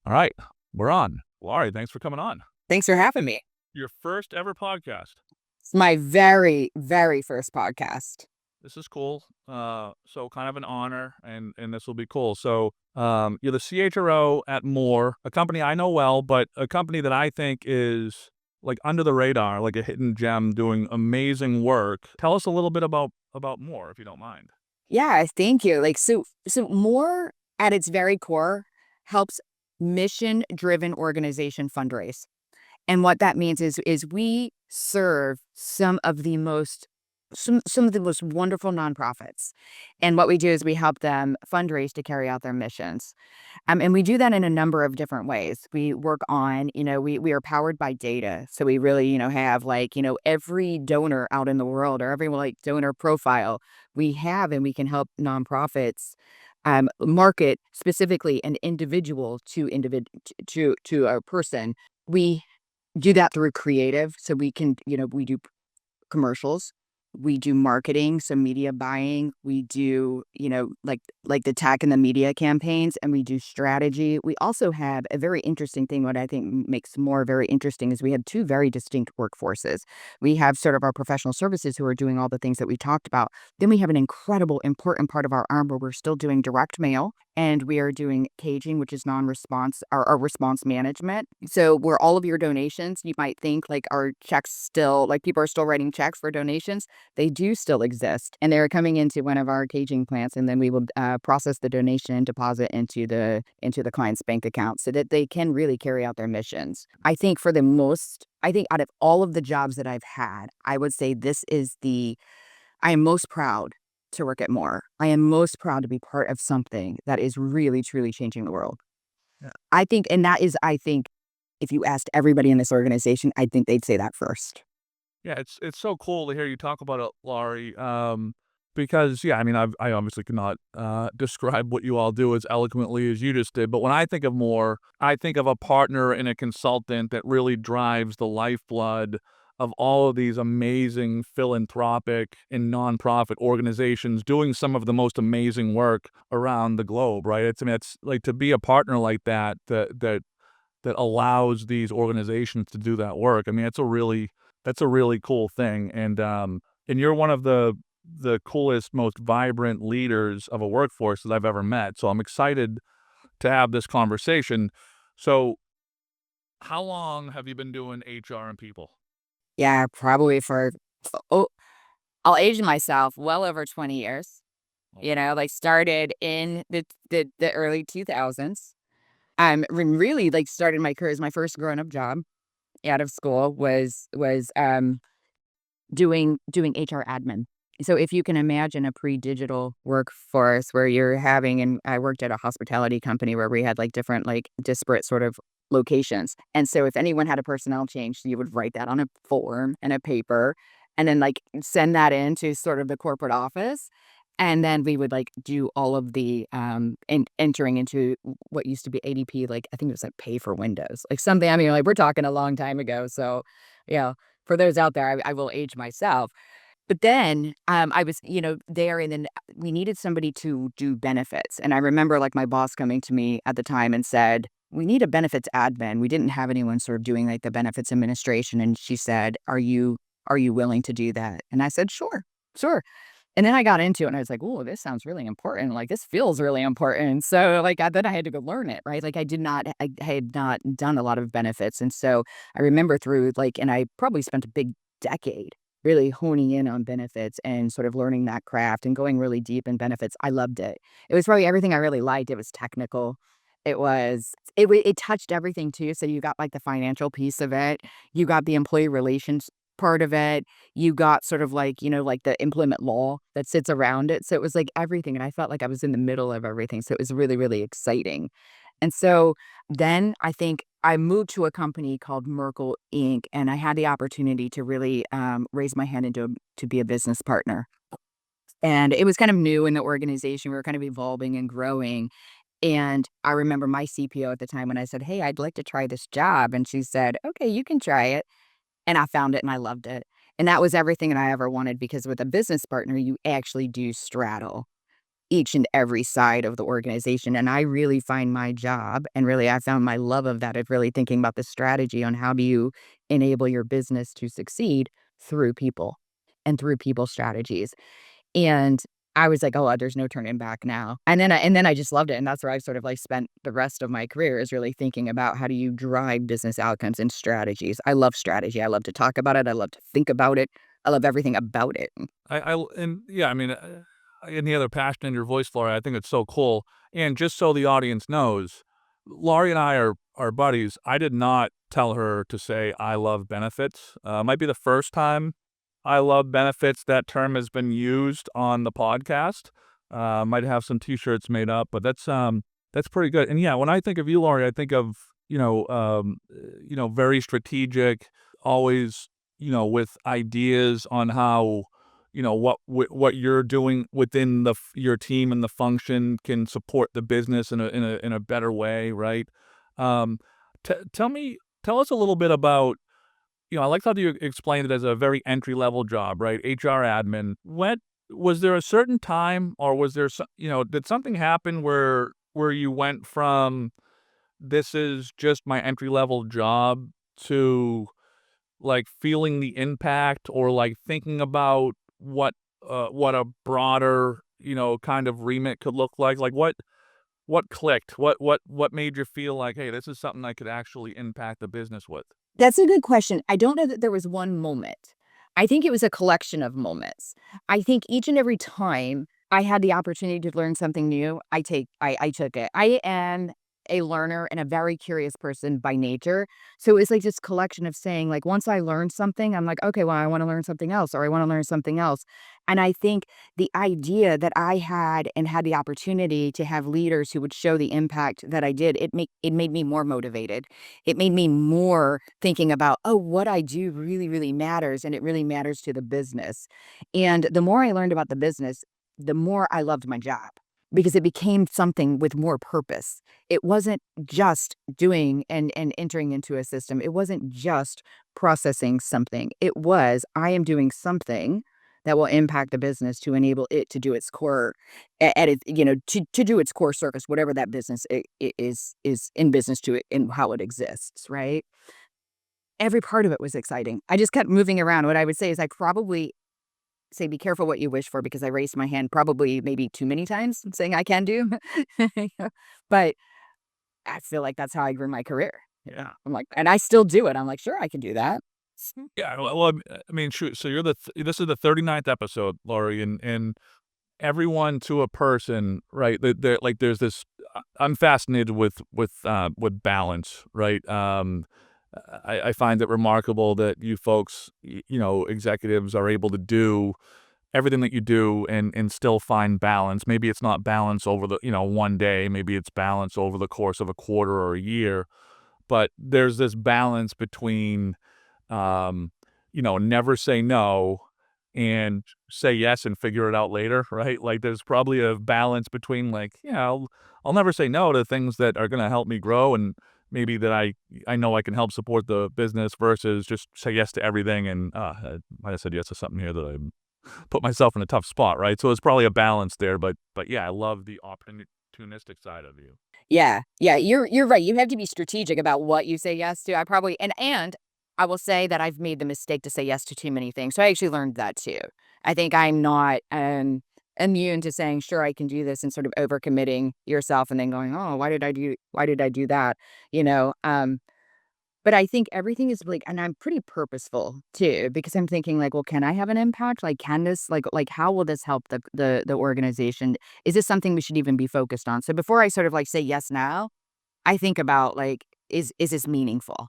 All right, we're on. Laurie, thanks for coming on. Thanks for having me. Your first ever podcast. It's my very, very first podcast. This is cool. So kind of an honor, and this will be cool. So, you're the CHRO at More, a company I know well, but a company that I think is like under the radar, like a hidden gem, doing amazing work. Tell us a little bit about More, if you don't mind. Yeah, thank you. So more at its very core helps mission-driven organization fundraise. And what that means is we serve some of the most wonderful nonprofits. And what we do is we help them fundraise to carry out their missions. And we do that in a number of different ways. We work on, we are powered by data. So we really, have every donor out in the world or every like donor profile we have, and we can help nonprofits market specifically an individual to a person. We do that through creative. So we can, we do commercials. We do marketing, so media buying. We do, like the tech and the media campaigns, and we do strategy. We also have a very interesting thing. What I think makes More very interesting is we have two very distinct workforces. We have sort of our professional services who are doing all the things that we talked about. Then we have an incredible, important part of our arm where we're still doing direct mail, and we are doing caging, which is non-response, our response management. So where all of your donations, you might think like our checks still, like people are still writing checks for donations. They do still exist, and they're coming into one of our caging plants, and then we will process the donation and deposit into the client's bank account so that they can really carry out their missions. I think out of all of the jobs that I've had, I would say I am most proud to work at More. I am most proud to be part of something that is really, truly changing the world. Yeah. I think, if you asked everybody in this organization, I think they'd say that first. Yeah, it's so cool to hear you talk about it, Laurie. Because yeah, I mean, I obviously cannot describe what you all do as eloquently as you just did. But when I think of More, I think of a partner and a consultant that really drives the lifeblood of all of these amazing philanthropic and nonprofit organizations doing some of the most amazing work around the globe. Right? I mean, it's like to be a partner like that allows these organizations to do that work. I mean, that's a really cool thing, and you're one of the coolest, most vibrant leaders of a workforce that I've ever met. So I'm excited to have this conversation. So, how long have you been doing HR and people? Yeah, probably oh, I'll age myself well over 20 years. Oh, Like started in the early 2000s. Really like started my career as my first grown-up job out of school was doing HR admin. So if you can imagine a pre-digital workforce where you're having, and I worked at a hospitality company where we had like different like disparate sort of locations. And so if anyone had a personnel change, you would write that on a form and a paper and then like send that into sort of the corporate office. And then we would like do all of the entering into what used to be ADP, like I think it was like pay for windows, like something. I mean, like we're talking a long time ago. So, yeah, for those out there, I will age myself. But then, I was, there, and then we needed somebody to do benefits, and I remember, like, my boss coming to me at the time and said, "We need a benefits admin." We didn't have anyone sort of doing, like, the benefits administration, and she said, "Are you willing to do that?" And I said, "Sure, sure." And then I got into it, and I was like, "Ooh, this sounds really important, like, this feels really important." So, like, then I had to go learn it, right? Like, I had not done a lot of benefits, and so I remember through, like, and I probably spent a big decade really honing in on benefits and sort of learning that craft and going really deep in benefits. I loved it. It was probably everything I really liked. It was technical. It touched everything too. So you got like the financial piece of it. You got the employee relations part of it. You got sort of like, like the employment law that sits around it. So it was like everything. And I felt like I was in the middle of everything. So it was really, really exciting. And so then I think I moved to a company called Merkle Inc., and I had the opportunity to really raise my hand to be a business partner. And it was kind of new in the organization. We were kind of evolving and growing. And I remember my CPO at the time when I said, "Hey, I'd like to try this job." And she said, "Okay, you can try it." And I found it and I loved it. And that was everything that I ever wanted because with a business partner, you actually do straddle. each and every side of the organization. And I really find my job, and really I found my love of that, of really thinking about the strategy on how do you enable your business to succeed through people and through people strategies. And I was like, "Oh, there's no turning back now." And then I just loved it, and that's where I've sort of, like, spent the rest of my career, is really thinking about how do you drive business outcomes and strategies. I love strategy. I love to talk about it. I love to think about it. I love everything about it. And yeah, I mean, any other passion in your voice, Laurie, I think it's so cool. And just so the audience knows, Laurie and I are buddies. I did not tell her to say I love benefits. Might be the first time I love benefits that term has been used on the podcast. Might have some T-shirts made up, but that's pretty good. And yeah, when I think of you, Laurie, I think of very strategic, always with ideas on how what you're doing within your team and the function can support the business in a better way, right? Um, tell us a little bit about, I like how you explained it as a very entry level job, right? HR admin. What was there a certain time, or was there did something happen where you went from this is just my entry level job to like feeling the impact, or like thinking about what a broader, kind of remit could look like? Like what clicked? What made you feel like, "Hey, this is something I could actually impact the business with?" That's a good question. I don't know that there was one moment. I think it was a collection of moments. I think each and every time I had the opportunity to learn something new, I took it. I am a learner and a very curious person by nature. So it was like this collection of saying, like, once I learned something, I'm like, okay, well, I want to learn something else, or I want to learn something else. And I think the idea that I had, and had the opportunity to have leaders who would show the impact that I did, it made me more motivated. It made me more thinking about, oh, what I do really, really matters, and it really matters to the business. And the more I learned about the business, the more I loved my job, because it became something with more purpose. It wasn't just doing and entering into a system. It wasn't just processing something. It was, I am doing something that will impact the business to enable it to do its core at it, to do its core service, whatever that business is in business to it and how it exists, right? Every part of it was exciting. I just kept moving around. What I would say is I probably say, be careful what you wish for, because I raised my hand probably maybe too many times saying I can do. But I feel like that's how I grew my career. Yeah. I'm like, and I still do it. I'm like, sure, I can do that. Yeah, well, I mean, shoot, so this is the 39th episode, Laurie, and everyone to a person, right? Like, there's this. I'm fascinated with balance, right? I find it remarkable that you folks, executives, are able to do everything that you do and still find balance. Maybe it's not balance over the one day. Maybe it's balance over the course of a quarter or a year. But there's this balance between um, never say no and say yes and figure it out later, right? Like, there's probably a balance between, like, yeah, I'll never say no to things that are gonna help me grow, and maybe that I know I can help support the business, versus just say yes to everything. And I might have said yes to something here that I put myself in a tough spot, right? So it's probably a balance there, but yeah, I love the opportunistic side of you. Yeah, yeah, you're right. You have to be strategic about what you say yes to. I probably and I will say that I've made the mistake to say yes to too many things. So I actually learned that too. I think I'm not immune to saying, sure, I can do this, and sort of overcommitting yourself and then going, oh, why did I do that? You know, but I think everything is like, and I'm pretty purposeful too, because I'm thinking like, well, can I have an impact? Like, can this, like, how will this help the organization? Is this something we should even be focused on? So before I sort of like say yes now, I think about like, is this meaningful?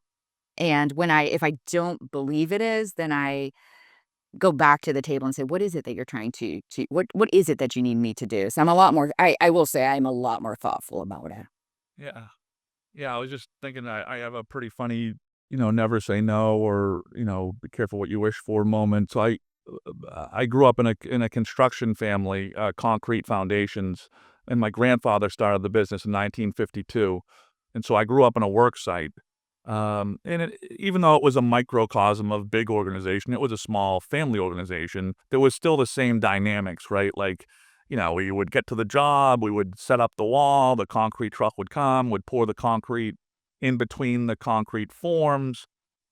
And if I don't believe it is, then I go back to the table and say, what is it that you're trying what is it that you need me to do? So I'm a lot more, I will say I'm a lot more thoughtful about it. Yeah. Yeah, I was just thinking I have a pretty funny, never say no, or, be careful what you wish for moment. So I grew up in a construction family, concrete foundations, and my grandfather started the business in 1952. And so I grew up in a work site. And even though it was a microcosm of big organization, it was a small family organization. There was still the same dynamics, right? Like, we would get to the job, we would set up the wall, the concrete truck would come, would pour the concrete in between the concrete forms,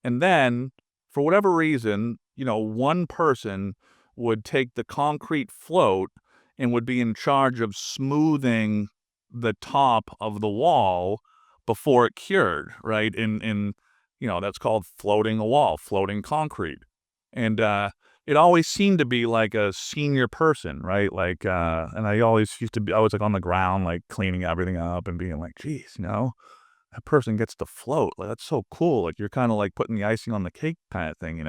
and then, for whatever reason, one person would take the concrete float and would be in charge of smoothing the top of the wall before it cured, right? That's called floating a wall, floating concrete. And it always seemed to be like a senior person, right? Like, and I always used to be, I was like on the ground, like cleaning everything up and being like, geez, that person gets to float. Like, that's so cool. Like, you're kind of like putting the icing on the cake kind of thing.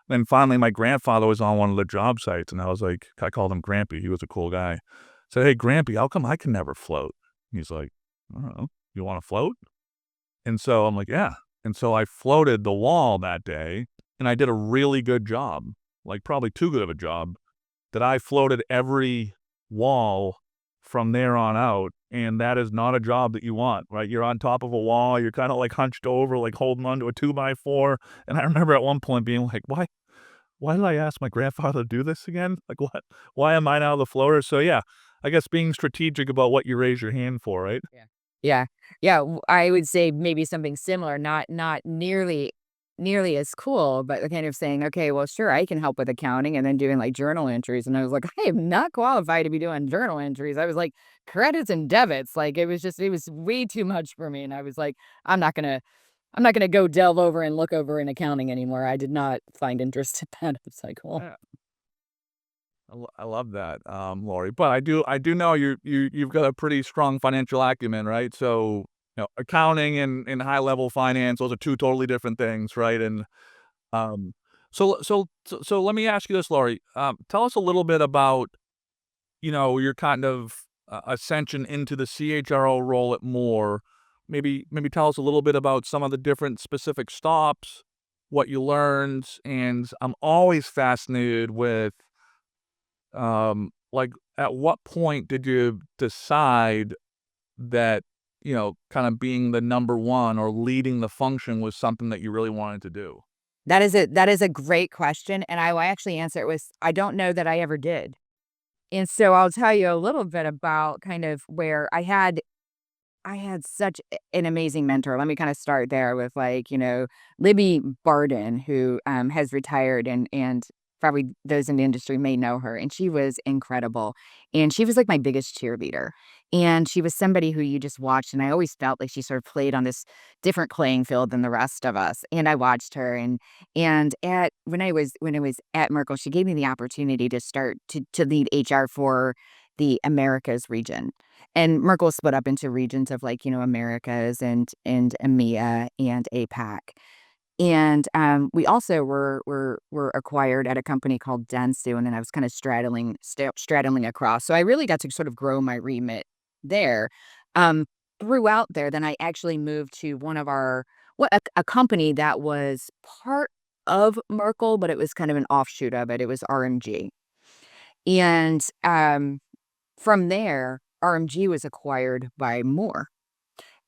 Then finally, my grandfather was on one of the job sites, and I was like, I called him Grampy. He was a cool guy. I said, hey, Grampy, how come I can never float? He's like, I don't know. You want to float? And so I'm like, yeah. And so I floated the wall that day, and I did a really good job, like probably too good of a job, that I floated every wall from there on out. And that is not a job that you want, right? You're on top of a wall, you're kind of like hunched over, like holding onto a 2x4. And I remember at one point being like, why did I ask my grandfather to do this again? Like, what? Why am I now the floater? So yeah, I guess being strategic about what you raise your hand for, right? Yeah. Yeah. Yeah, I would say maybe something similar, not nearly as cool, but kind of saying, "Okay, well, sure, I can help with accounting," and then doing, like, journal entries, and I was like, "I am not qualified to be doing journal entries." I was like, credits and debits, like, it was way too much for me, and I was like, "I'm not gonna I'm not gonna go delve over and look over in accounting anymore." I did not find interest in that. It's like, "Well." Yeah. I love that, Lori. But I do know you've got a pretty strong financial acumen, right? So, accounting and high level finance, those are two totally different things, right? And um, so let me ask you this, Lori. Tell us a little bit about your kind of ascension into the CHRO role at Moore. Maybe tell us a little bit about some of the different specific stops, what you learned, and I'm always fascinated with like, at what point did you decide that, kind of being the number one or leading the function was something that you really wanted to do? That is a great question, and I will actually answer it with, I don't know that I ever did. And so I'll tell you a little bit about kind of where I had such an amazing mentor. Let me kinda start there with, like, Libby Barden, who, has retired, and probably those in the industry may know her, and she was incredible, and she was, like, my biggest cheerleader, and she was somebody who you just watched, and I always felt like she sort of played on this different playing field than the rest of us, and I watched her, and at when I was at Merkle, she gave me the opportunity to start to lead HR for the Americas region. And Merkel split up into regions of, like, Americas and EMEA and APAC. And, we also were acquired at a company called Dentsu, and then I was kinda straddling across. So I really got to sort of grow my remit there. Um, Throughout there, then I actually moved to one of our a company that was part of Merkel, but it was kind of an offshoot of it. It was RMG. And, from there, RMG was acquired by Moore,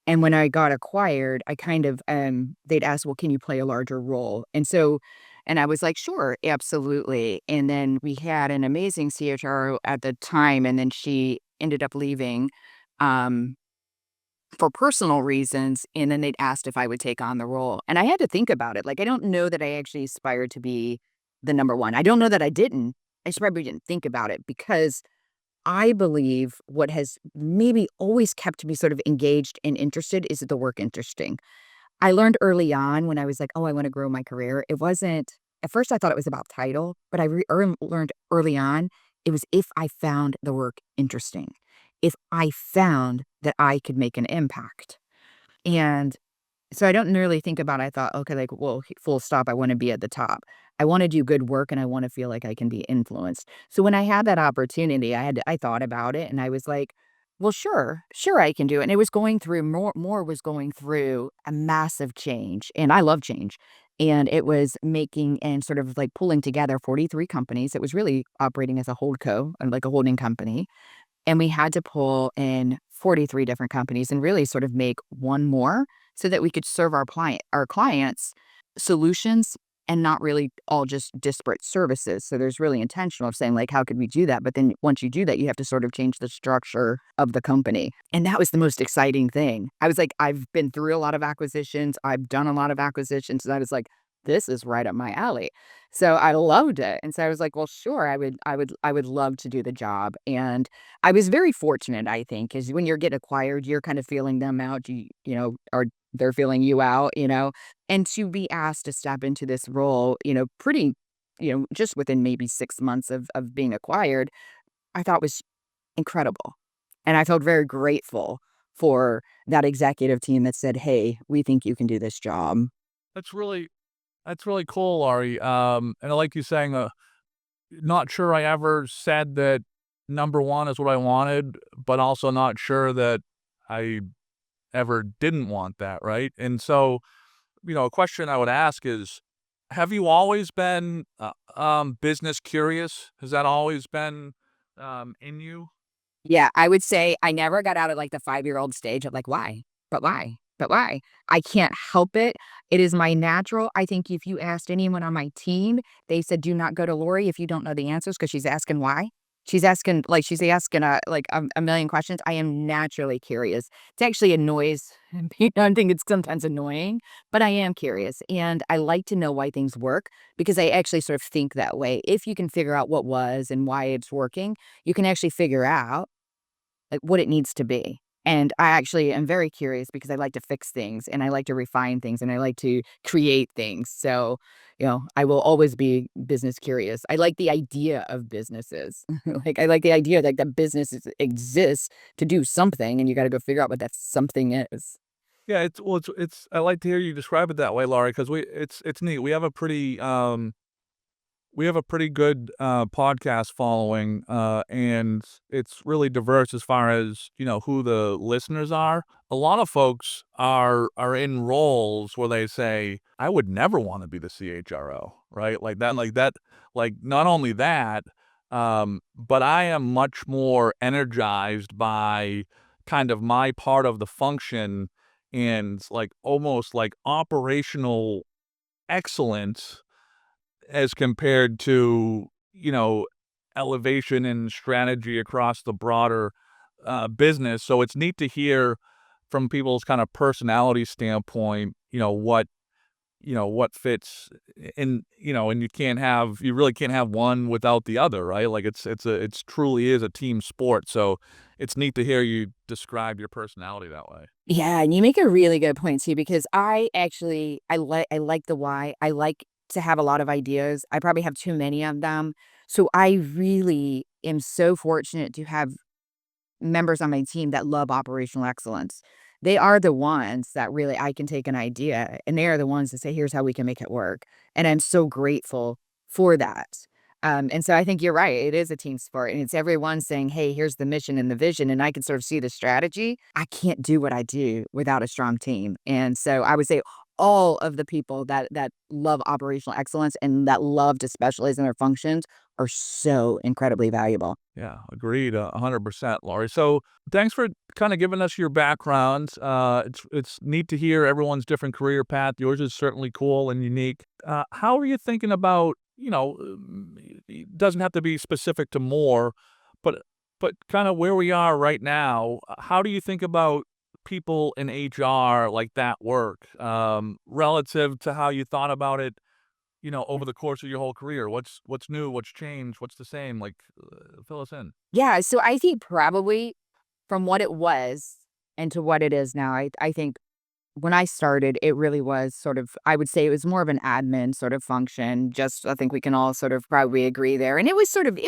and when I got acquired, I kind of, they'd ask, "Well, can you play a larger role?" And I was like, "Sure, absolutely." And then we had an amazing CHRO at the time, and then she ended up leaving, um, for personal reasons, and then they'd asked if I would take on the role, and I had to think about it. Like, I don't know that I actually aspired to be the number one. I don't know that I didn't. I just probably didn't think about it because I believe what has maybe always kept me sort of engaged and interested is the work interesting. I learned early on when I was like, "Oh, I wanna grow my career." It wasn't at first I thought it was about title, but I learned early on, it was if I found the work interesting, if I found that I could make an impact. And so I don't really think about I thought, "Okay, like, well, full stop, I wanna be at the top." I wanna do good work, and I wanna feel like I can be influenced. So when I had that opportunity, I thought about it, and I was like, "Well, sure I can do it." And it was going through more was going through a massive change, and I love change. And it was making and sort of, like, pulling together 43 companies. It was really operating as a holdco, like a holding company, and we had to pull in 43 different companies and really sort of make one more so that we could serve our clients solutions and not really all just disparate services. So there's really intentional of saying, like, how could we do that? But then once you do that, you have to sort of change the structure of the company. And that was the most exciting thing. I was like, I've been through a lot of acquisitions. I've done a lot of acquisitions. And I was like, this is right up my alley. So I loved it. And so I was like, well, sure, I would love to do the job. And I was very fortunate, I think, because when you're getting acquired, you're kind of feeling them out. Or they're feeling you out, and to be asked to step into this role, pretty, just within maybe 6 months of being acquired, I thought was incredible. And I felt very grateful for that executive team that said, hey, we think you can do this job. That's really that's really cool, Laurie. And I like you saying, not sure I ever said that number one is what I wanted, but also not sure that I ever didn't want that, right? And so, a question I would ask is, have you always been business curious? Has that always been in you? Yeah, I would say I never got out of, like, the five-year-old stage of, like, "Why? But why? But why?" I can't help it. It is my natural. I think if you asked anyone on my team, they said, "Do not go to Lori if you don't know the answers, because she's asking why." She's asking, a million questions. I am naturally curious. It actually annoys me. I think it's sometimes annoying, but I am curious, and I like to know why things work because I actually sort of think that way. If you can figure out what was and why it's working, you can actually figure out like, what it needs to be. And I actually am very curious because I like to fix things and I like to refine things and I like to create things. So, I will always be business curious. I like the idea of businesses. Like, I like the idea like that business exists to do something and you got to go figure out what that something is. Yeah, it's. I like to hear you describe it that way, Laurie, because it's neat. We have a pretty good, podcast following, and it's really diverse as far as, who the listeners are. A lot of folks are in roles where they say, "I would never wanna be the CHRO," right? Not only that, but I am much more energized by kind of my part of the function and, almost, operational excellence as compared to, elevation and strategy across the broader, business. So it's neat to hear from people's kind of personality standpoint, what fits and you really can't have one without the other, right? Like it's truly is a team sport. So it's neat to hear you describe your personality that way. Yeah, and you make a really good point too, because I like the why. I like to have a lot of ideas. I probably have too many of them. So I really am so fortunate to have members on my team that love operational excellence. They are the ones that really I can take an idea and they are the ones that say, here's how we can make it work. And I'm so grateful for that. And so I think you're right. It is a team sport and it's everyone saying, hey, here's the mission and the vision. And I can sort of see the strategy. I can't do what I do without a strong team. And so I would say all of the people that love operational excellence and that love to specialize in their functions are so incredibly valuable. Yeah, agreed, 100%, Laurie. So, thanks for kinda giving us your background. It's neat to hear everyone's different career path. Yours is certainly cool and unique. How are you thinking about, it doesn't have to be specific to more, but kinda where we are right now, how do you think about people in HR like that work, relative to how you thought about it, over the course of your whole career? What's new? What's changed? What's the same? Fill us in. Yeah, so I think probably from what it was and to what it is now, I think when I started, it really was sort of, I would say it was more of an admin sort of function. Just, I think we can all sort of probably agree there. And it was sort of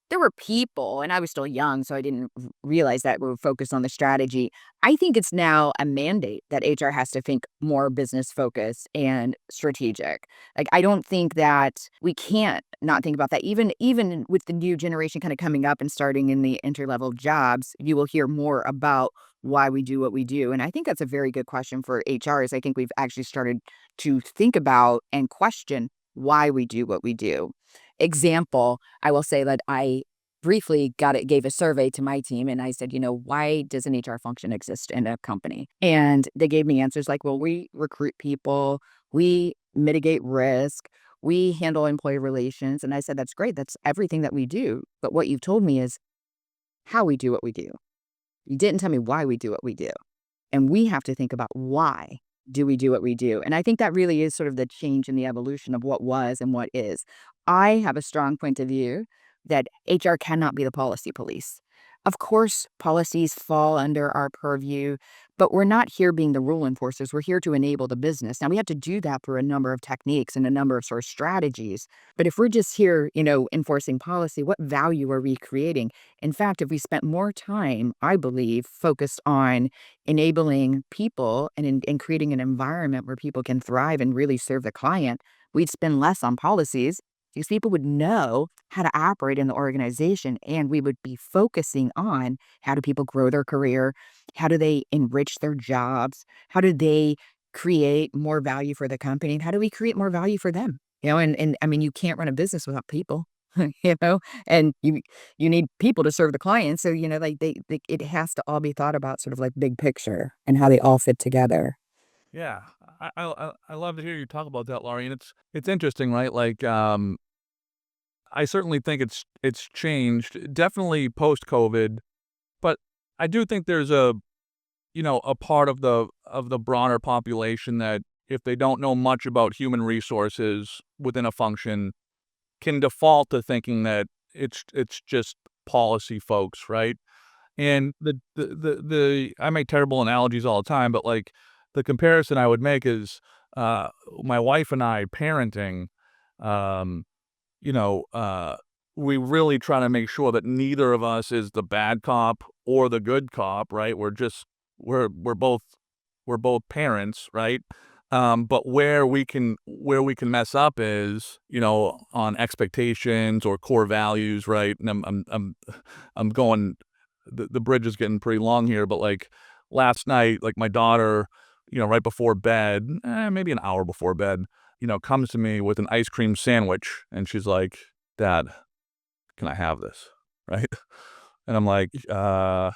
there were people, and I was still young, so I didn't realize that we were focused on the strategy. I think it's now a mandate that HR has to think more business focused and strategic. Like, I don't think that we can't not think about that. Even with the new generation kind of coming up and starting in the entry level jobs, you will hear more about why we do what we do. And I think that's a very good question for HR. Is I think we've actually started to think about and question why we do what we do. Example, I will say that I briefly gave a survey to my team and I said, why does an HR function exist in a company? And they gave me answers like, well, we recruit people, we mitigate risk. We handle employee relations." And I said, "That's great. That's everything that we do. But what you've told me is how we do what we do. You didn't tell me why we do what we do. And we have to think about why do we do what we do." And I think that really is sort of the change in the evolution of what was and what is. I have a strong point of view that HR cannot be the policy police. Of course, policies fall under our purview, but we're not here being the rule enforcers. We're here to enable the business. Now, we have to do that through a number of techniques and a number of sort of strategies. But if we're just here, enforcing policy, what value are we creating? In fact, if we spent more time, I believe, focused on enabling people and creating an environment where people can thrive and really serve the client, we'd spend less on policies. These people would know how to operate in the organization, and we would be focusing on how do people grow their career, how do they enrich their jobs, how do they create more value for the company, and how do we create more value for them? And I mean, you can't run a business without people, you know, and you need people to serve the client. So, like it has to all be thought about sort of like big picture and how they all fit together. Yeah. I love to hear you talk about that, Laurie, and it's interesting, right? Like, I certainly think it's changed, definitely post-COVID, but I do think there's a part of the broader population that if they don't know much about human resources within a function, can default to thinking that it's just policy folks, right? And I make terrible analogies all the time, but, like, the comparison I would make is, my wife and I parenting, um you know, we really try to make sure that neither of us is the bad cop or the good cop, right? We're both parents, right? But where we can mess up is, on expectations or core values, right? And I'm going. The bridge is getting pretty long here, but like last night, like my daughter, right before bed, maybe an hour before bed, comes to me with an ice cream sandwich, and she's like, "Dad, can I have this?" Right? And I'm like, uh,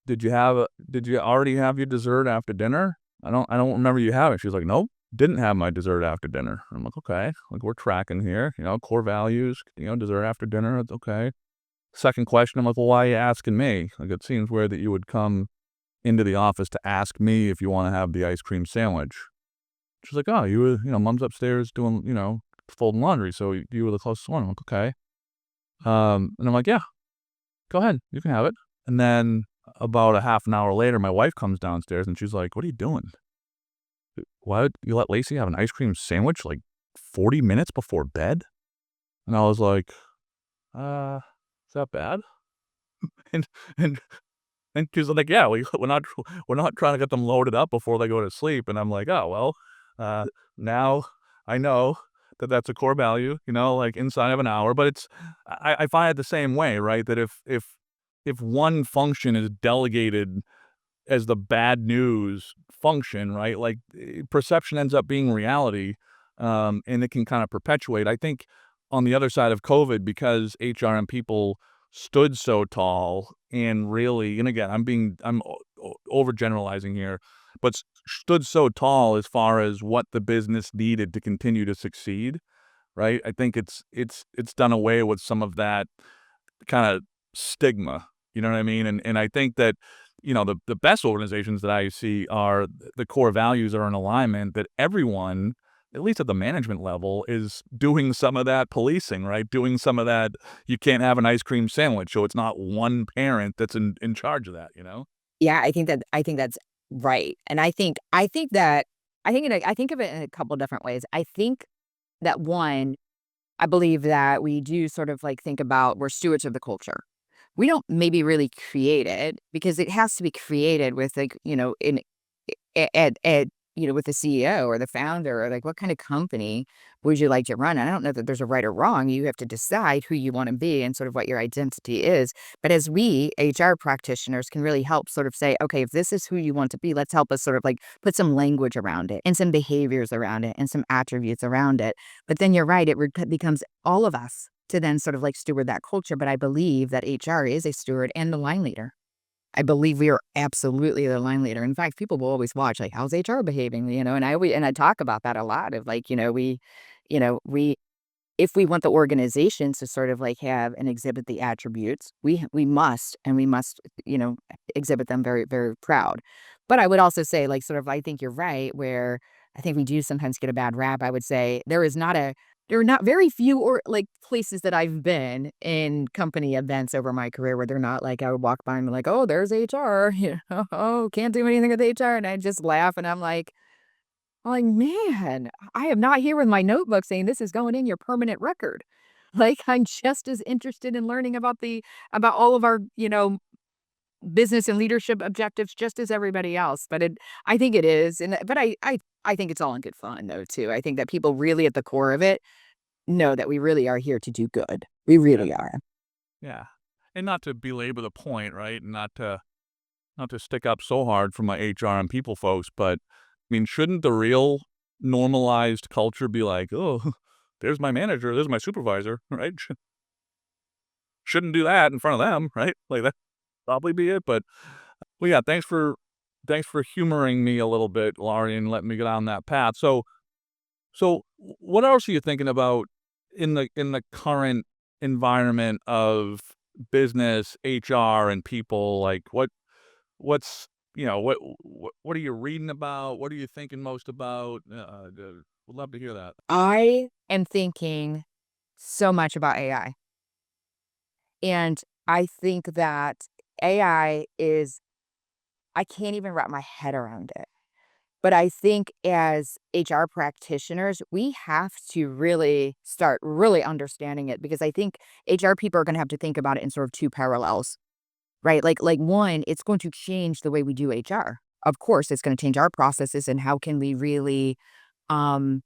did you already have your dessert after dinner? I don't remember you having." She's like, "Nope, didn't have my dessert after dinner." I'm like, "Okay, like we're tracking here, core values, dessert after dinner, it's okay." Second question, I'm like, "Well, why are you asking me? Like, it seems weird that you would come into the office to ask me if you wanna have the ice cream sandwich." She's like, "Oh, you were, mom's upstairs doing, folding laundry, so you were the closest one." I'm like, "Okay." And I'm like, "Yeah, go ahead, you can have it." And then about a half an hour later, my wife comes downstairs and she's like, "What are you doing? Why would you let Lacey have an ice cream sandwich like 40 minutes before bed?" And I was like, is that bad?" And and and she's like, "Yeah, we're not trying to get them loaded up before they go to sleep." And I'm like, "Oh, well, now I know that that's a core value, like inside of an hour." But I find it the same way, right? That if one function is delegated as the bad news function, right? Like, perception ends up being reality, and it can kind of perpetuate. I think on the other side of COVID, because HRM people stood so tall and really, and again, I'm overgeneralizing here, but stood so tall as far as what the business needed to continue to succeed, right? I think it's done away with some of that kind of stigma. You know what I mean? And I think that, the best organizations that I see are the core values are in alignment, that everyone, at least at the management level, is doing some of that policing, right? Doing some of that, you can't have an ice cream sandwich, so it's not one parent that's in charge of that, you know? Yeah, I think that's right. And I think that I think of it in a couple different ways. I think that one, I believe that we do sort of like think about we're stewards of the culture. We don't maybe really create it because it has to be created with like, in at with the CEO or the founder or like what kind of company would you like to run? And I don't know that there's a right or wrong. You have to decide who you want to be and sort of what your identity is. But as we HR practitioners can really help sort of say, okay, if this is who you want to be, let's help us sort of like put some language around it and some behaviors around it and some attributes around it. But then you're right, becomes all of us to then sort of like steward that culture. But I believe that HR is a steward and the line leader. I believe we are absolutely the line leader. In fact, people will always watch, like, how's HR behaving, and I talk about that a lot of like, we if we want the organization to sort of like have and exhibit the attributes, we must, exhibit them very, very proud. But I would also say, like, sort of, I think you're right, where I think we do sometimes get a bad rap. I would say there are not very few or like places that I've been in company events over my career where they're not like I would walk by and be like, oh, there's HR, oh, can't do anything with HR. And I just laugh and I'm like, "Man, I am not here with my notebook saying this is going in your permanent record." Like, I'm just as interested in learning about all of our, business and leadership objectives just as everybody else, but I think it is, but I think it's all in good fun though too. I think that people really at the core of it know that we really are here to do good. We Yeah, really are. yeah. And not to belabor the point, right? And not to stick up so hard for my HR and people folks, but I mean, shouldn't the real normalized culture be like, oh, there's my manager, there's my supervisor, right? Shouldn't do that in front of them, right? Like that probably be it. But well, yeah, thanks for humoring me a little bit, Laurie, and letting me go down that path. So what else are you thinking about in the current environment of business, HR, and people? Like what's what are you reading about? What are you thinking most about? Would love to hear that. I am thinking so much about AI, and I think that AI is I can't even wrap my head around it. But I think as HR practitioners, we have to really start really understanding it because I think HR people are gonna have to think about it in sort of 2 parallels, right? Like, 1, it's going to change the way we do HR. Of course, it's gonna change our processes and how can we really, um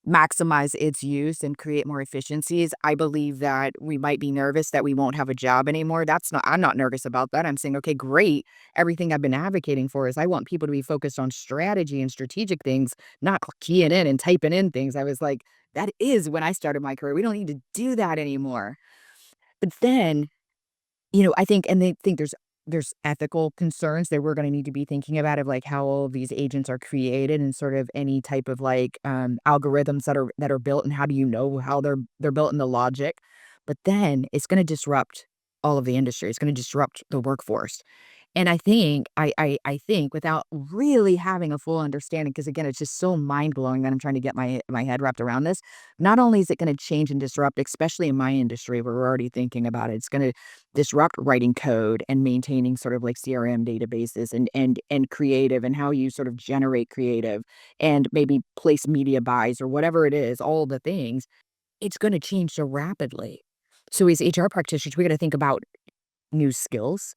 maximize its use and create more efficiencies. I believe that we might be nervous that we won't have a job anymore. I'm not nervous about that. I'm saying, okay, great. Everything I've been advocating for is I want people to be focused on strategy and strategic things, not keying in and typing in things. I was like, that is when I started my career. We don't need to do that anymore. But then I think and they think there's ethical concerns that we're gonna need to be thinking about of, like, how all of these agents are created and sort of any type of, like, algorithms that are built and how do you know how they're built in the logic. But then it's gonna disrupt all of the industry. It's gonna disrupt the workforce. And I think without really having a full understanding, because again, it's just so mind-blowing that I'm trying to get my head wrapped around this. Not only is it gonna change and disrupt, especially in my industry where we're already thinking about it, it's gonna disrupt writing code and maintaining sort of like CRM databases and creative and how you sort of generate creative and maybe place media buys or whatever it is, all the things. It's gonna change so rapidly. So as HR practitioners, we gotta think about new skills.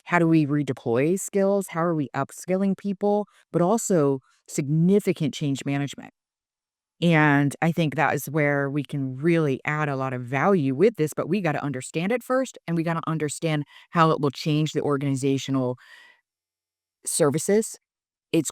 How do we redeploy skills? How are we upskilling people? But also significant change management. And I think that is where we can really add a lot of value with this, but we got to understand it first and we got to understand how it will change the organizational services. It's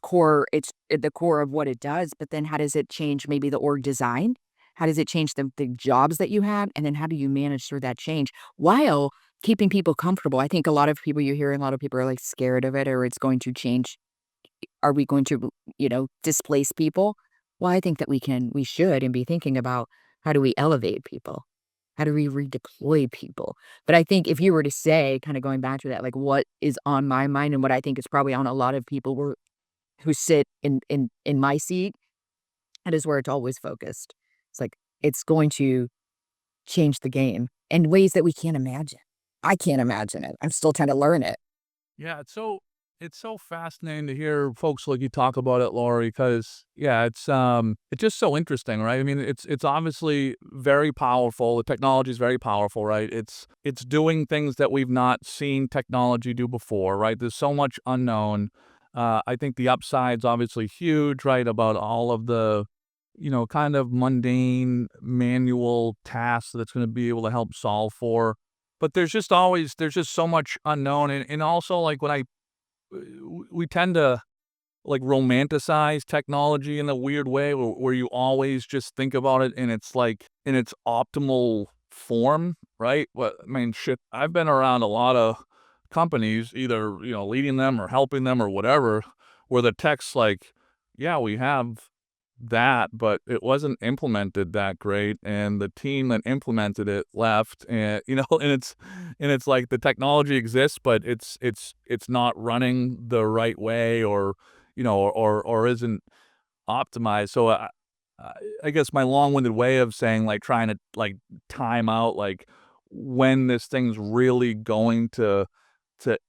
at the core of what it does, but then how does it change maybe the org design? How does it change the jobs that you have? And then how do you manage through that change while keeping people comfortable? I think a lot of people you hear, a lot of people are like scared of it or it's going to change. Are we going to, displace people? Well, I think that we should and be thinking about how do we elevate people? How do we redeploy people? But I think if you were to say, kind of going back to that, like what is on my mind and what I think is probably on a lot of people who sit in my seat, that is where it's always focused. It's like, it's going to change the game in ways that we can't imagine. I can't imagine it. I'm still trying to learn it. Yeah, it's so fascinating to hear folks like you talk about it, Laurie, because yeah, it's just so interesting, right? I mean, it's obviously very powerful. The technology is very powerful, right? It's doing things that we've not seen technology do before, right? There's so much unknown. I think the upside's obviously huge, right? About all of the kind of mundane manual tasks that's going to be able to help solve for. But there's just so much unknown, and also like when I we tend to like romanticize technology in a weird way where you always just think about it and it's like in its optimal form, right? What I mean, shit, I've been around a lot of companies, either, leading them or helping them or whatever, where the tech's like, yeah, we have that, but it wasn't implemented that great, and the team that implemented it left, and and it's like the technology exists, but it's not running the right way, or or isn't optimized. So I I guess my long-winded way of saying, like, trying to, like, time out, like, when this thing's really going to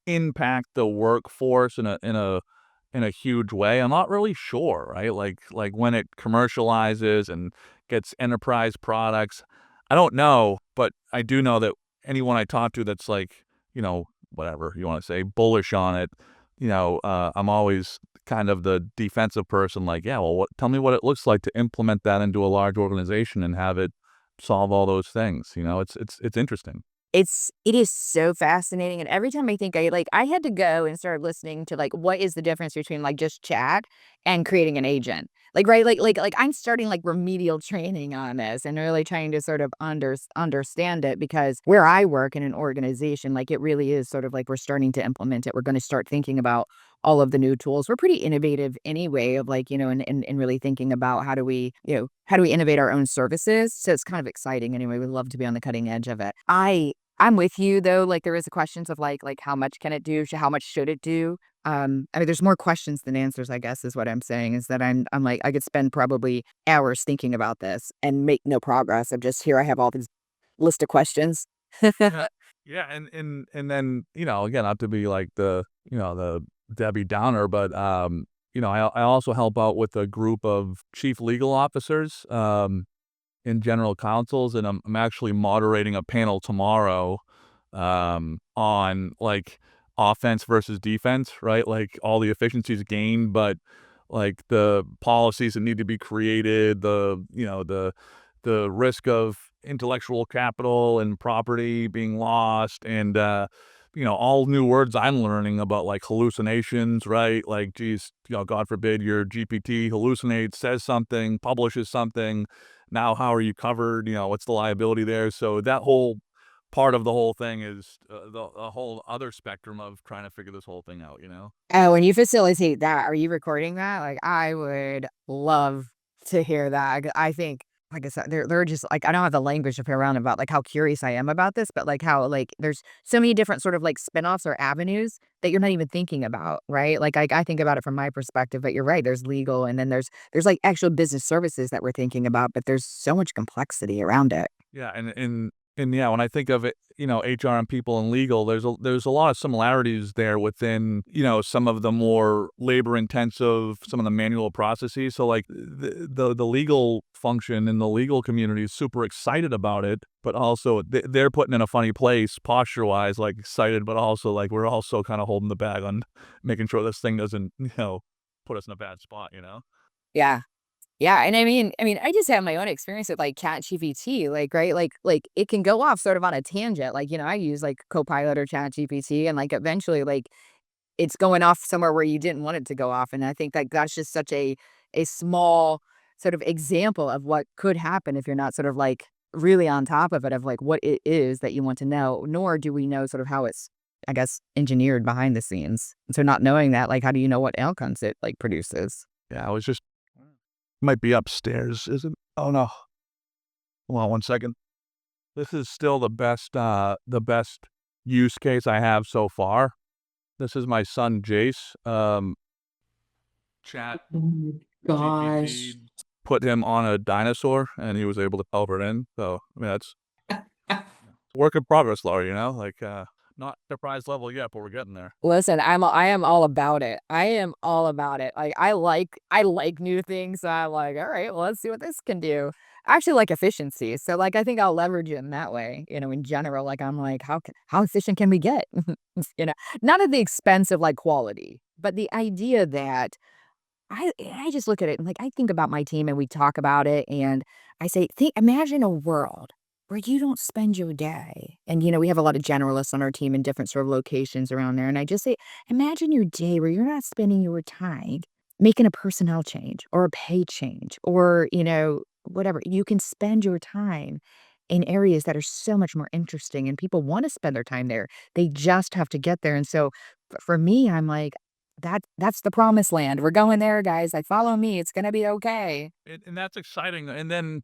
impact the workforce in a huge way, I'm not really sure, right? Like when it commercializes and gets enterprise products, I don't know, but I do know that anyone I talk to that's like, whatever you wanna say, bullish on it, I'm always kind of the defensive person, like, "Yeah, well, tell me what it looks like to implement that into a large organization and have it solve all those things," it's interesting. It is so fascinating, and every time I think I had to go and start listening to, like, what is the difference between, like, just chat and creating an agent. Like, right, I'm starting, like, remedial training on this and really trying to sort of understand it because where I work in an organization, like, it really is sort of like we're starting to implement it. We're gonna start thinking about all of the new tools. We're pretty innovative anyway of, like, and really thinking about how do we innovate our own services? So it's kind of exciting anyway. We love to be on the cutting edge of it. I'm with you though, like, there is a questions of, like, how much can it do? How much should it do? I mean, there's more questions than answers, I guess, is what I'm saying, is that I'm like, I could spend probably hours thinking about this and make no progress. I'm just here I have all these list of questions. Yeah. Yeah, and then, again, not to be like the Debbie Downer, but, I also help out with a group of chief legal officers, and general counsels, and I'm actually moderating a panel tomorrow, on, like, offense versus defense, right? Like, all the efficiencies gained, but, like, the policies that need to be created, the risk of intellectual capital and property being lost, and, all new words I'm learning about, like, hallucinations, right? Like, geez, God forbid your GPT hallucinates, says something, publishes something. Now, how are you covered? What's the liability there? So that whole part of the whole thing is the whole other spectrum of trying to figure this whole thing out. Oh, when you facilitate that, are you recording that? Like, I would love to hear that. I think, like I said, they're just like, I don't have the language to put around about like how curious I am about this, but like how like there's so many different sort of like spinoffs or avenues that you're not even thinking about, right? Like I think about it from my perspective, but you're right. There's legal, and then there's like actual business services that we're thinking about, but there's so much complexity around it. Yeah, and yeah, when I think of it, HR and people and legal, there's a lot of similarities there within, some of the more labor intensive, some of the manual processes. So like the legal function in the legal community is super excited about it, but also they're putting in a funny place posture wise, like excited, but also like we're also kind of holding the bag on making sure this thing doesn't, put us in a bad spot. Yeah. Yeah, and I mean, I just have my own experience with, like, ChatGPT, like, right? Like, it can go off sort of on a tangent, like, I use, like, Copilot or ChatGPT, and, like, eventually, like, it's going off somewhere where you didn't want it to go off, and I think, like, that's just such a small sort of example of what could happen if you're not sort of, like, really on top of it, of, like, what it is that you want to know, nor do we know sort of how it's, I guess, engineered behind the scenes. And so not knowing that, like, how do you know what outcomes it, like, produces? Yeah, I was just might be upstairs, is it? Oh no. Hold on one second. This is still the best use case I have so far. This is my son Jace. Chat Oh my GPT gosh. put him on a dinosaur, and he was able to teleport in. So I mean, that's a work in progress, Laura. Like not enterprise level yet, but we're getting there. Listen, I am all about it. I am all about it. Like, I like new things, so I'm like, "All right, well, let's see what this can do." I actually like efficiency, so, like, I think I'll leverage it in that way, in general, like, I'm like, how efficient can we get?" You know? Not at the expense of, like, quality, but the idea that I just look at it and, like, I think about my team and we talk about it, and I say, "Think imagine a world where you don't spend your day," and, we have a lot of generalists on our team in different sort of locations around there, and I just say, "Imagine your day where you're not spending your time making a personnel change or a pay change or, whatever. You can spend your time in areas that are so much more interesting and people want to spend their time there. They just have to get there. And so for me, I'm like, that's the promised land. We're going there, guys. Like, follow me. It's gonna be okay. And that's exciting, and then,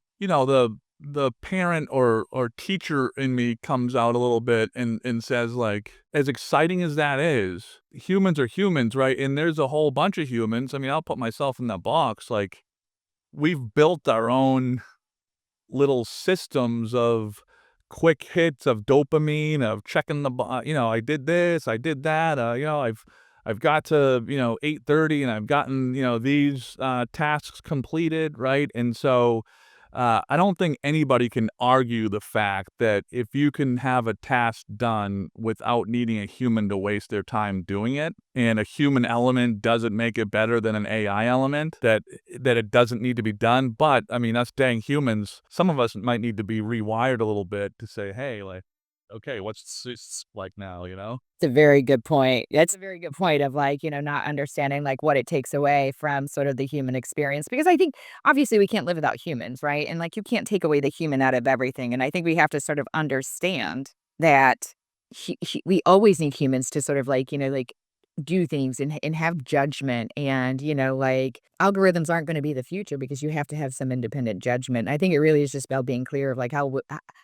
the parent or teacher in me comes out a little bit and says, like, as exciting as that is, humans are humans, right? And there's a whole bunch of humans. I mean, I'll put myself in that box, like, we've built our own little systems of quick hits of dopamine, of checking I did this, I did that, I've got to, 8:30 and I've gotten, these, tasks completed, right? And so, I don't think anybody can argue the fact that if you can have a task done without needing a human to waste their time doing it, and a human element doesn't make it better than an AI element, that it doesn't need to be done. But I mean, us dang humans, some of us might need to be rewired a little bit to say, hey, like, okay, what's this like now, you know? It's a very good point. That's a very good point of like, not understanding like what it takes away from sort of the human experience. Because I think obviously we can't live without humans, right? And like you can't take away the human out of everything. And I think we have to sort of understand that we always need humans to sort of like do things and have judgment and like algorithms aren't going to be the future because you have to have some independent judgment. I think it really is just about being clear of like how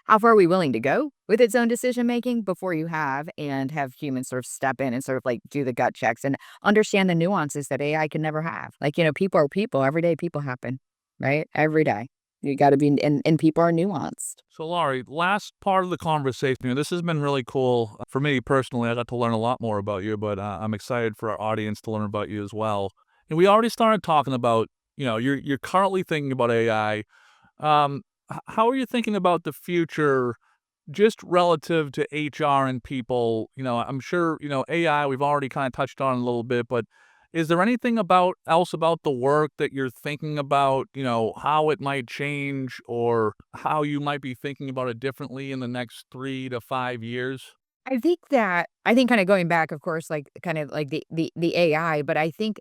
far are we willing to go with its own decision making before you have humans sort of step in and sort of like do the gut checks and understand the nuances that AI can never have. Like, people are people. Everyday people happen, right? Every day. You got to be, and people are nuanced. So, Laurie, last part of the conversation. This has been really cool for me personally. I got to learn a lot more about you, but I'm excited for our audience to learn about you as well. And we already started talking about, you're currently thinking about AI. How are you thinking about the future, just relative to HR and people? I'm sure AI. We've already kind of touched on a little bit, but is there anything else about the work that you're thinking about, how it might change or how you might be thinking about it differently in the next 3 to 5 years? I think kinda going back, of course, like, kind of like the AI, but I think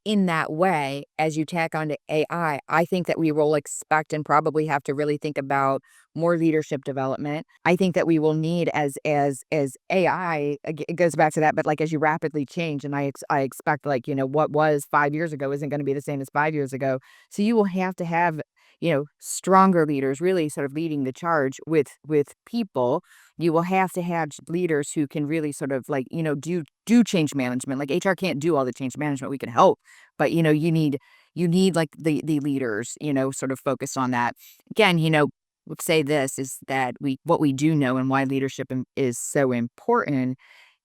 in that way, as you tack on to AI, I think that we will expect and probably have to really think about more leadership development. I think that we will need as AI, it goes back to that, but, like, as you rapidly change, and I expect, like, what was 5 years ago isn't gonna be the same as 5 years ago. So you will have to have, stronger leaders really sort of leading the charge with people. You will have to have leaders who can really sort of like, do change management. Like HR can't do all the change management. We can help, but you need like the leaders, sort of focused on that. Again, let's say this is that what we do know and why leadership is so important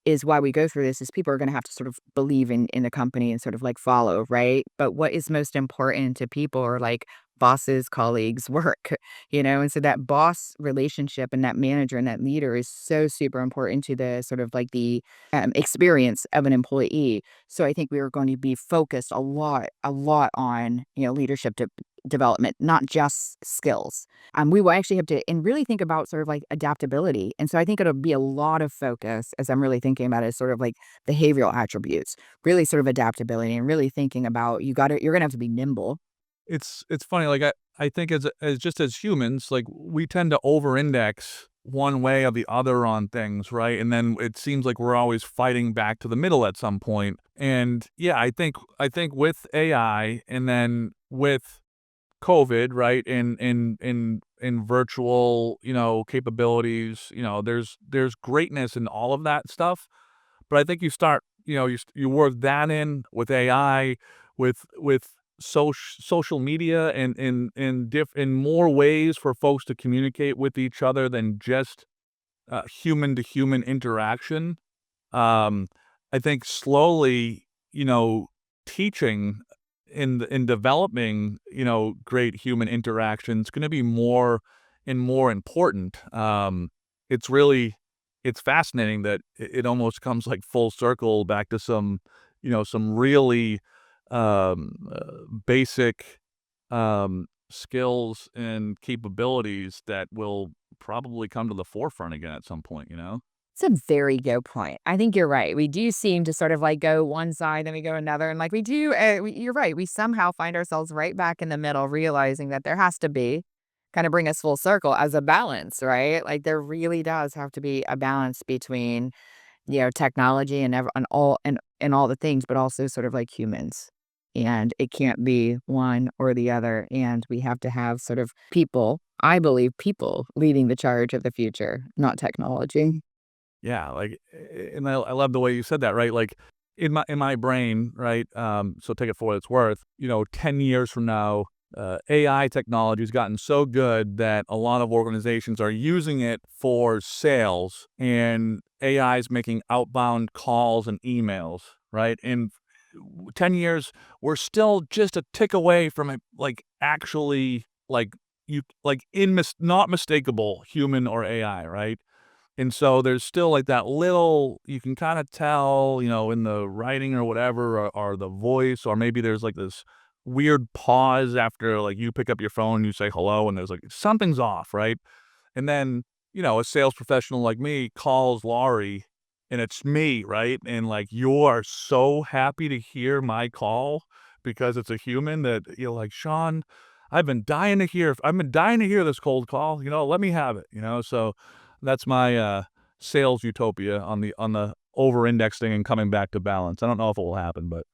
is why we go through this is people are going to have to sort of believe in the company and sort of like follow, right? But what is most important to people are like bosses, colleagues, work, and so that boss relationship and that manager and that leader is so super important to the sort of like the experience of an employee. So I think we are going to be focused a lot on, leadership development, not just skills. We will actually have to and really think about sort of like adaptability. And so I think it'll be a lot of focus as I'm really thinking about it, is sort of like behavioral attributes, really sort of adaptability and really thinking about you're gonna have to be nimble. It's funny, like, I think as just as humans, like, we tend to over-index one way or the other on things, right? And then it seems like we're always fighting back to the middle at some point. And, yeah, I think with AI and then with COVID, right, in virtual, capabilities, there's greatness in all of that stuff. But I think you start, you work that in with AI, with social media and in more ways for folks to communicate with each other than just human to human interaction. Um, I think slowly, teaching in developing, great human interaction is going to be more and more important. It's really it's fascinating that it almost comes like full circle back to some really basic skills and capabilities that will probably come to the forefront again at some point. It's a very good point. I think you're right. We do seem to sort of like go one side, then we go another. And like we do, you're right. We somehow find ourselves right back in the middle, realizing that there has to be kind of bring us full circle as a balance, right? Like there really does have to be a balance between, technology and and all the things, but also sort of like humans. And it can't be one or the other. And we have to have sort of people, I believe people leading the charge of the future, not technology. Yeah, like, and I love the way you said that, right? Like, in my brain, right, so take it for what it's worth, 10 years from now, AI technology has gotten so good that a lot of organizations are using it for sales, and AI is making outbound calls and emails, right? In 10 years, we're still just a tick away from it, like, actually, like, not mistakable human or AI, right? And so there's still like that little you can kinda tell, in the writing or whatever or the voice, or maybe there's like this weird pause after, like, you pick up your phone, and you say hello, and there's like something's off, right? And then, a sales professional like me calls Laurie, and it's me, right? And, like, you are so happy to hear my call because it's a human that you're like, "Sean, I've been dying to hear this cold call, let me have it," So that's my, sales utopia on the over-indexing and coming back to balance. I don't know if it will happen, but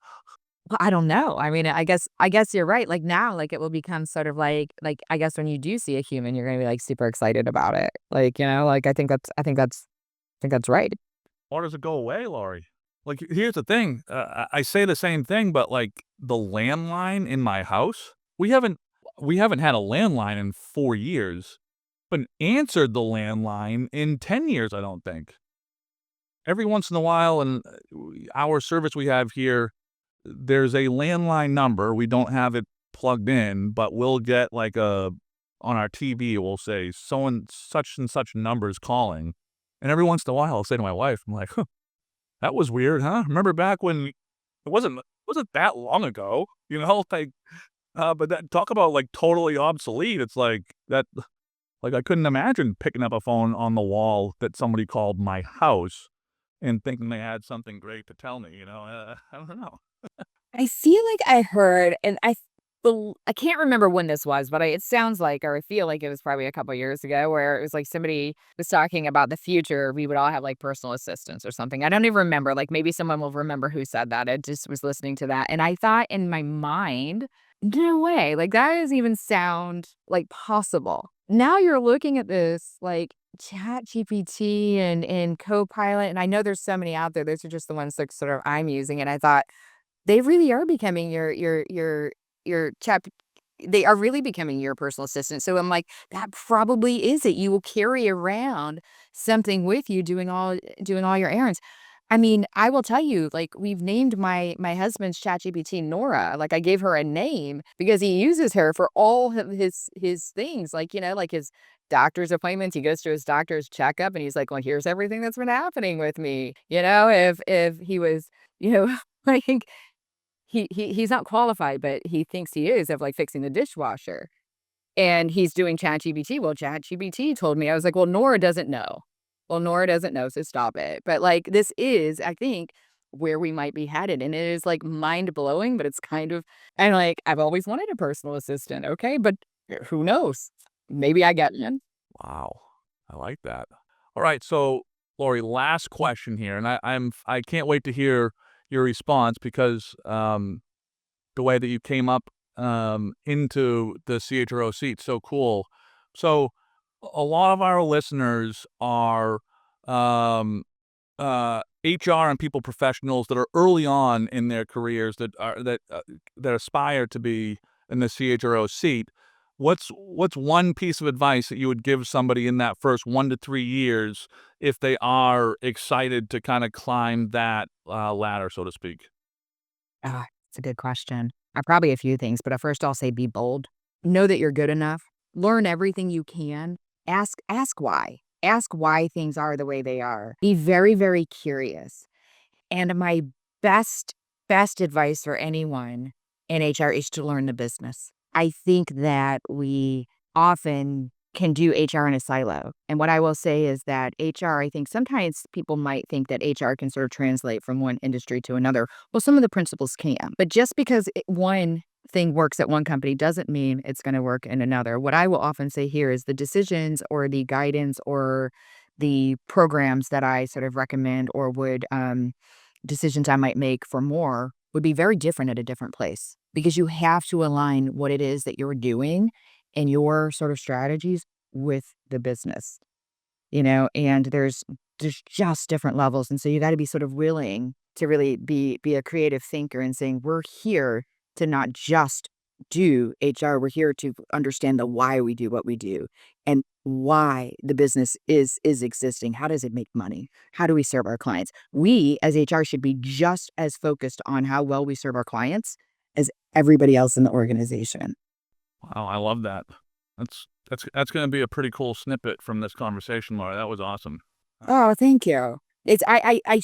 Well, I don't know. I mean, I guess you're right. Like now, like it will become sort of like I guess when you do see a human, you're gonna be like super excited about it. Like, like I think that's right. or does it go away, Laurie? Like, here's the thing, I say the same thing, but, like, the landline in my house, we haven't had a landline in 4 years, but answered the landline in 10 years, I don't think. Every once in a while, and our service we have here, there's a landline number, we don't have it plugged in, but we'll get, like, on our TV, we'll say, and such numbers calling, and every once in a while, I'll say to my wife, I'm like, "Huh, that was weird, huh? Remember back when it wasn't that long ago," like, but that talk about, like, totally obsolete, it's like, I couldn't imagine picking up a phone on the wall that somebody called my house and thinking they had something great to tell me, I don't know. I feel like I heard, and I can't remember when this was, but it sounds like, or I feel like it was probably a couple years ago, where it was like somebody was talking about the future. We would all have like personal assistants or something. I don't even remember. Like maybe someone will remember who said that. I just was listening to that, and I thought in my mind, no way, like that doesn't even sound like possible. Now you're looking at this like Chat GPT and Copilot, and I know there's so many out there. Those are just the ones that sort of I'm using, and I thought they really are becoming your chat they are really becoming your personal assistant, so I'm like, that probably is it. You will carry around something with you doing all your errands. I mean, I will tell you, like, we've named my husband's ChatGPT Nora. Like, I gave her a name because he uses her for all of his things, like, like his doctor's appointments. He goes to his doctor's checkup, and he's like, "Well, here's everything that's been happening with me." If he was, like he's not qualified, but he thinks he is of, like, fixing the dishwasher, and he's doing ChatGPT. Well, ChatGPT told me. I was like, "Well, Nora doesn't know." "Well, Nora doesn't know, so stop it." But, like, this is, I think, where we might be headed, and it is, like, mind-blowing, but it's kind of and, like, I've always wanted a personal assistant, okay, but who knows? Maybe I get one. Wow, I like that. Alright, so, Lori, last question here, and I can't wait to hear your response because, the way that you came up, into the CHRO seat, so cool. So, a lot of our listeners are, um, HR and people professionals that are early on in their careers that aspire to be in the CHRO seat. What's one piece of advice that you would give somebody in that first 1 to 3 years if they are excited to kinda climb that, ladder, so to speak? Ah, it's a good question. Probably a few things, but at first I'll say be bold. Know that you're good enough. Learn everything you can. Ask why. Ask why things are the way they are. Be very, very curious. And my best, best advice for anyone in HR is to learn the business. I think that we often can do HR in a silo. And what I will say is that HR, I think sometimes people might think that HR can sort of translate from one industry to another. Well, some of the principles can, but just because one thing works at one company doesn't mean it's going to work in another. What I will often say here is the decisions or the guidance or the programs that I sort of recommend or would decisions I might make for more would be very different at a different place because you have to align what it is that you're doing and your sort of strategies with the business, and there's just different levels. And so you got to be sort of willing to really be a creative thinker and saying, we're here to not just do HR, we're here to understand the why we do what we do and why the business is existing. How does it make money? How do we serve our clients? We as HR should be just as focused on how well we serve our clients as everybody else in the organization. Wow, I love that. That's going to be a pretty cool snippet from this conversation, Laura. That was awesome. Oh, thank you. I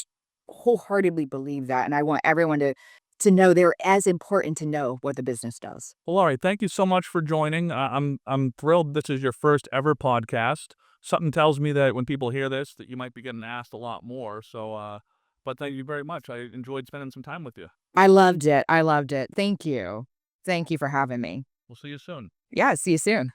wholeheartedly believe that, and I want everyone to know they're as important to know what the business does. Well, Laurie, thank you so much for joining. I'm thrilled this is your first ever podcast. Something tells me that when people hear this, that you might be getting asked a lot more. So, but thank you very much. I enjoyed spending some time with you. I loved it. I loved it. Thank you. Thank you for having me. We'll see you soon. Yeah, see you soon.